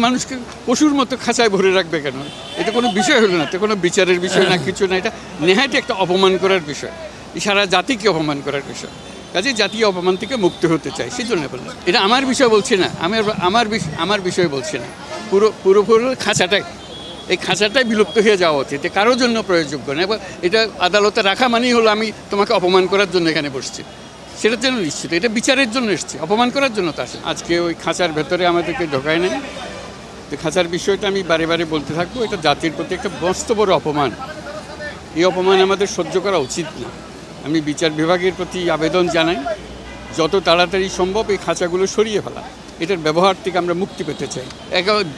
মানুষকে পশুর মতো খাঁচায় ভরে রাখবে কেন? এটা কোনো বিষয় হলো না, এটা কোনো বিচারের বিষয় না, কিছু না। এটা নেহায়ত একটা অপমান করার বিষয়, সারা জাতিকে অপমান করার বিষয়। কাজে জাতীয় অপমান থেকে মুক্ত হতে চাই, সেই জন্য বললাম। এটা আমার বিষয় বলছি না, আমার বিষয় বলছি না, পুরোপুরি খাঁচাটাই, এই খাঁচাটাই বিলুপ্ত হয়ে যাওয়া উচিত। এটা কারোর জন্য প্রয়োগযোগ্য না। এবার এটা আদালতে রাখা মানেই হলো আমি তোমাকে অপমান করার জন্য এখানে বসছি, সেটার জন্য নিশ্চিত। এটা বিচারের জন্য এসছে, অপমান করার জন্য তো আসে। আজকে ওই খাঁচার ভেতরে আমাদেরকে ঢোকায় নেই, তো খাঁচার বিষয়টা আমি বারে বারে বলতে থাকবো। এটা জাতির প্রতি একটা মস্ত বড় অপমান। এই অপমান আমাদের সহ্য করা উচিত না। আমি বিচার বিভাগের প্রতি আবেদন জানাই, যত তাড়াতাড়ি সম্ভব এই খাঁচাগুলো সরিয়ে ফেলা, এটার ব্যবহার থেকে আমরা মুক্তি পেতে চাই।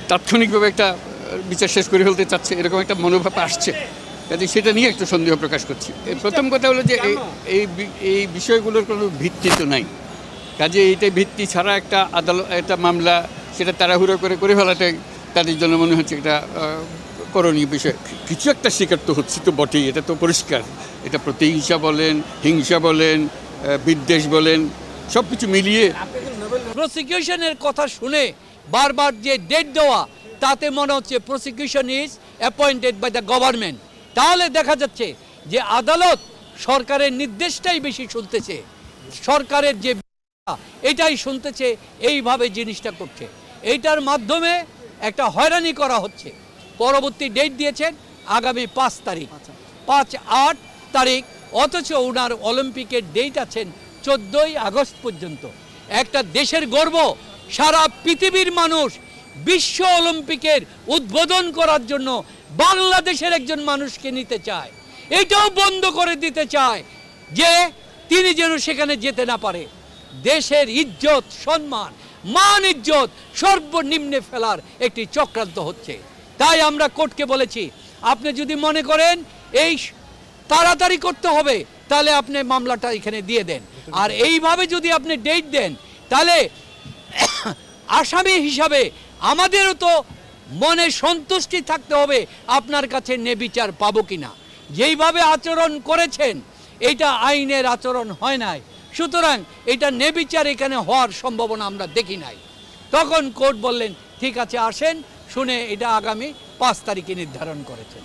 তাৎক্ষণিকভাবে একটা বিচার শেষ করে ফেলতে চাচ্ছে, এরকম একটা মনোভাব আসছে, কাজে সেটা নিয়ে একটু সন্দেহ প্রকাশ করছি। প্রথম কথা হলো যে এই বিষয়গুলোর কোনো ভিত্তি তো নাই। কাজে এইটা ভিত্তি ছাড়া একটা একটা মামলা সেটা তাড়াহুড়ো করে ফেলাটাই তাদের জন্য মনে হচ্ছে একটা করণীয় বিষয়। কিছু একটা শিকার তো হচ্ছে তো বটেই, এটা তো পরিষ্কার। এটা প্রতিহিংসা বলেন, হিংসা বলেন, বিদ্বেষ বলেন, সব কিছু মিলিয়ে। প্রসিকিউশনের কথা শুনে বারবার যে ডেট দেওয়া, তাতে মনে হচ্ছে prosecution is appointed by the government. তাহলে দেখা যাচ্ছে যে আদালত সরকারের নির্দেশটাই বেশি শুনতেছে, সরকারের যে এটাই শুনতেছে, এইভাবে জিনিসটা করছে। এইটার মাধ্যমে একটা হয়রানি করা হচ্ছে। পরবর্তী ডেট দিয়েছেন আগামী 5 তারিখ, 5-8 তারিখ, অথচ ওনার অলিম্পিকের ডেট আছেন 14ই আগস্ট পর্যন্ত। একটা দেশের গর্ব, সারা পৃথিবীর মানুষ বিশ্ব অলিম্পিকের উদ্বোধন করার জন্য বাংলাদেশের একজন মানুষকে নিতে চায়। এটাও বন্ধ করে দিতে চায় যে তিনি যেন সেখানে যেতে না পারে। দেশের ইজ্জত, সম্মান, মান ইজ্জত সর্বনিম্নে ফেলার একটি চক্রান্ত হচ্ছে। তাই আমরা কোর্টকে বলেছি, আপনি যদি মনে করেন এই তাড়াতাড়ি করতে হবে, তাহলে আপনি মামলাটা এখানে দিয়ে দেন। আর এইভাবে যদি আপনি ডেট দেন, তাহলে আসামি হিসাবে আমাদেরও তো মনে সন্তুষ্টি থাকতে হবে আপনার কাছে নেবিচার পাবো কিনা। যেইভাবে আচরণ করেছেন এটা আইনের আচরণ হয় নাই, সুতরাং এটা নেবিচার এখানে হওয়ার সম্ভাবনা আমরা দেখি নাই। তখন কোর্ট বললেন ঠিক আছে আসেন, শুনে এটা আগামী 5 তারিখে নির্ধারণ করেছেন।